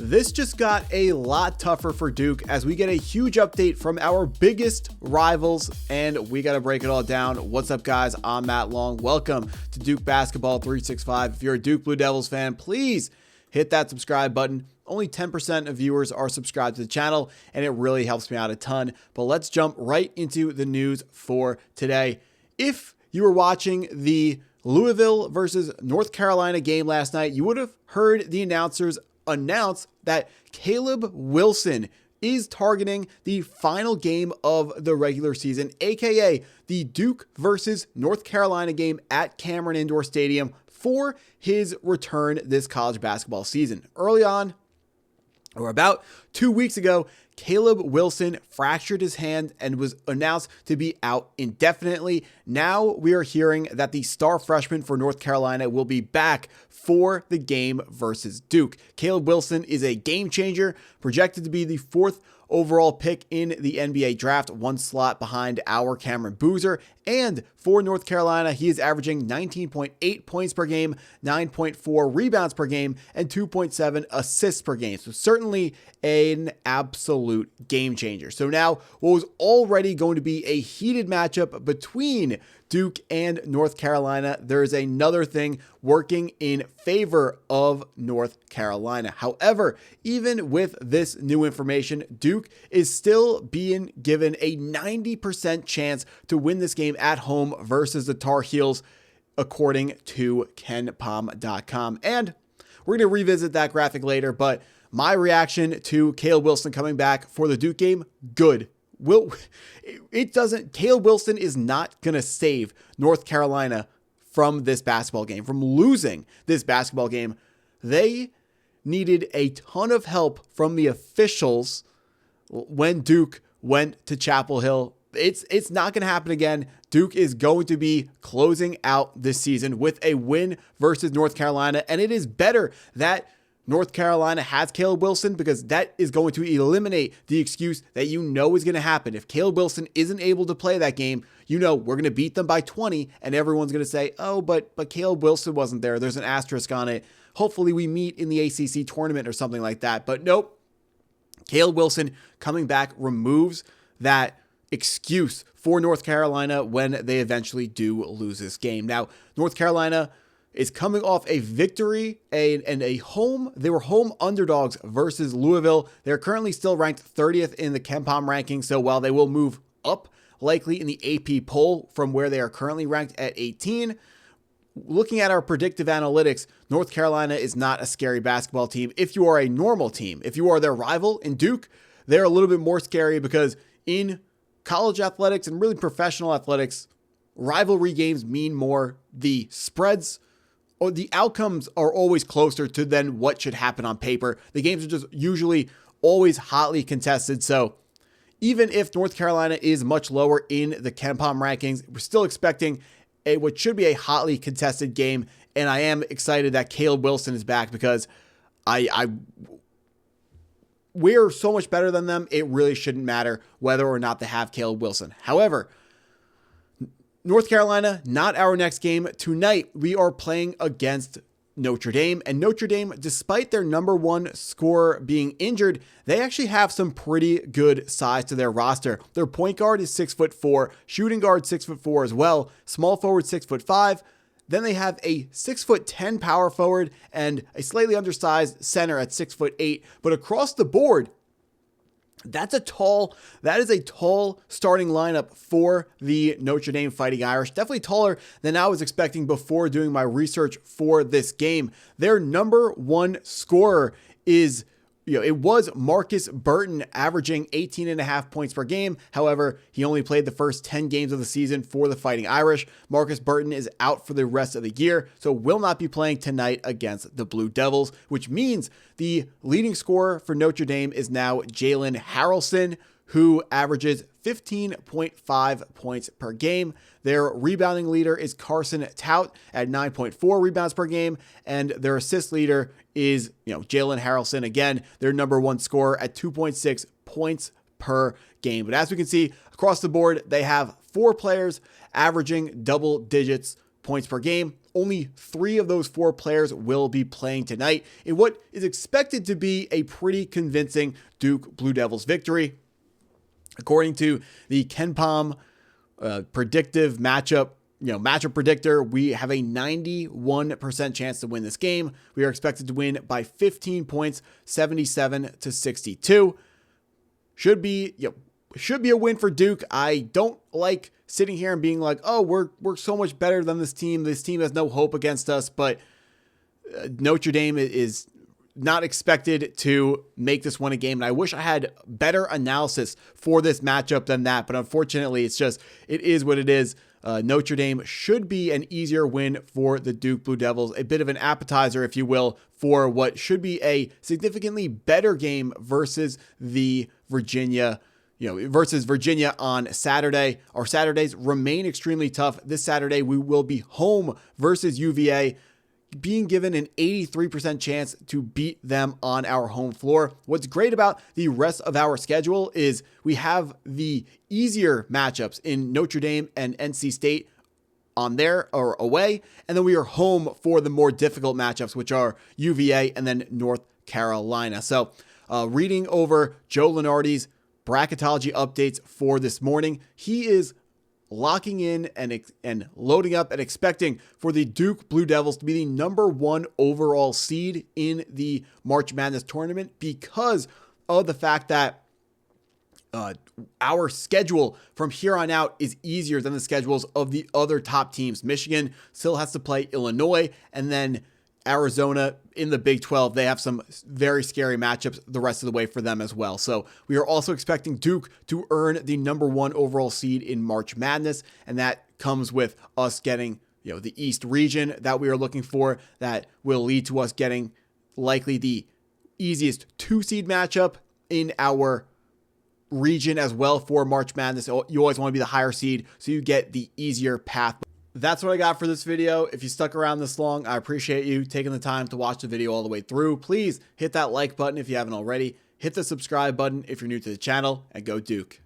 This just got a lot tougher for Duke as we get a huge update from our biggest rivals, and we got to break it all down. What's up, guys? I'm Matt Long. Welcome to Duke Basketball 365. If you're a Duke Blue Devils fan, please hit that subscribe button. Only 10% of viewers are subscribed to the channel, and it really helps me out a ton. But let's jump right into the news for today. If you were watching the Louisville versus North Carolina game last night, you would have heard the announcers announce that Caleb Wilson is targeting the final game of the regular season, aka the Duke versus North Carolina game at Cameron Indoor Stadium for his return this college basketball season. Early on, or about 2 weeks ago, Caleb Wilson fractured his hand and was announced to be out indefinitely. Now we are hearing that the star freshman for North Carolina will be back for the game versus Duke. Caleb Wilson is a game changer, projected to be the 4th overall pick in the NBA draft, one slot behind our Cameron Boozer. And for North Carolina, he is averaging 19.8 points per game, 9.4 rebounds per game, and 2.7 assists per game. So certainly an absolute game changer. So now what was already going to be a heated matchup between Duke and North Carolina, there's another thing working in favor of North Carolina. However, even with this new information, Duke is still being given a 90% chance to win this game at home versus the Tar Heels, according to KenPom.com. And we're going to revisit that graphic later, but my reaction to Caleb Wilson coming back for the Duke game, good. Caleb Wilson is not going to save North Carolina from this basketball game, from losing this basketball game. They needed a ton of help from the officials when Duke went to Chapel Hill. It's not going to happen again. Duke is going to be closing out this season with a win versus North Carolina, and it is better that North Carolina has Caleb Wilson, because that is going to eliminate the excuse that you know is going to happen. If Caleb Wilson isn't able to play that game, you know we're going to beat them by 20, and everyone's going to say, oh, but Caleb Wilson wasn't there. There's an asterisk on it. Hopefully we meet in the ACC tournament or something like that. But nope, Caleb Wilson coming back removes that excuse for North Carolina when they eventually do lose this game. Now, North Carolina is coming off a victory and they were home underdogs versus Louisville. They're currently still ranked 30th in the KenPom ranking. So while they will move up likely in the AP poll from where they are currently ranked at 18, looking at our predictive analytics, North Carolina is not a scary basketball team. If you are a normal team, if you are their rival in Duke, they're a little bit more scary, because in college athletics and really professional athletics, rivalry games mean more. The spreads or the outcomes are always closer to than what should happen on paper. The games are just usually always hotly contested. So even if North Carolina is much lower in the KenPom rankings, we're still expecting what should be a hotly contested game. And I am excited that Caleb Wilson is back, because we're so much better than them. It really shouldn't matter whether or not they have Caleb Wilson. However, North Carolina, not our next game. Tonight, we are playing against Notre Dame. And Notre Dame, despite their number one scorer being injured, they actually have some pretty good size to their roster. Their point guard is 6'4", shooting guard 6'4" as well, small forward 6'5". Then they have a 6'10" power forward and a slightly undersized center at 6'8". But across the board, that is a tall starting lineup for the Notre Dame Fighting Irish. Definitely taller than I was expecting before doing my research for this game. Their number one scorer is, it was Marcus Burton, averaging 18.5 points per game. However, he only played the first 10 games of the season for the Fighting Irish. Marcus Burton is out for the rest of the year, so will not be playing tonight against the Blue Devils, which means the leading scorer for Notre Dame is now Jalen Harrelson, who averages 15.5 points per game. Their rebounding leader is Carson Tout at 9.4 rebounds per game, and their assist leader is, Jalen Harrelson, again, their number one scorer at 2.6 points per game. But as we can see across the board, they have 4 players averaging double digits points per game. Only 3 of those 4 players will be playing tonight in what is expected to be a pretty convincing Duke Blue Devils victory. According to the KenPom predictive matchup predictor, we have a 91% chance to win this game. We are expected to win by 15 points, 77-62. Should be a win for Duke. I don't like sitting here and being like, oh, we're so much better than this team. This team has no hope against us, but Notre Dame is not expected to make this one a game. And I wish I had better analysis for this matchup than that. But unfortunately, it is what it is. Notre Dame should be an easier win for the Duke Blue Devils, a bit of an appetizer, if you will, for what should be a significantly better game versus Virginia on Saturday. Our Saturdays remain extremely tough. This Saturday, we will be home versus UVA, being given an 83% chance to beat them on our home floor. What's great about the rest of our schedule is we have the easier matchups in Notre Dame and NC State on there or away, and then we are home for the more difficult matchups, which are UVA and then North Carolina. So reading over Joe Lunardi's bracketology updates for this morning, he is locking in and loading up and expecting for the Duke Blue Devils to be the number 1 overall seed in the March Madness tournament because of the fact that our schedule from here on out is easier than the schedules of the other top teams. Michigan still has to play Illinois, and then Arizona in the Big 12, they have some very scary matchups the rest of the way for them as well. So we are also expecting Duke to earn the number 1 overall seed in March Madness, and that comes with us getting, the East region that we are looking for. That will lead to us getting likely the easiest 2 seed matchup in our region as well for March Madness. You always want to be the higher seed, so you get the easier path. That's what I got for this video. If you stuck around this long, I appreciate you taking the time to watch the video all the way through. Please hit that like button if you haven't already. Hit the subscribe button if you're new to the channel, and go Duke.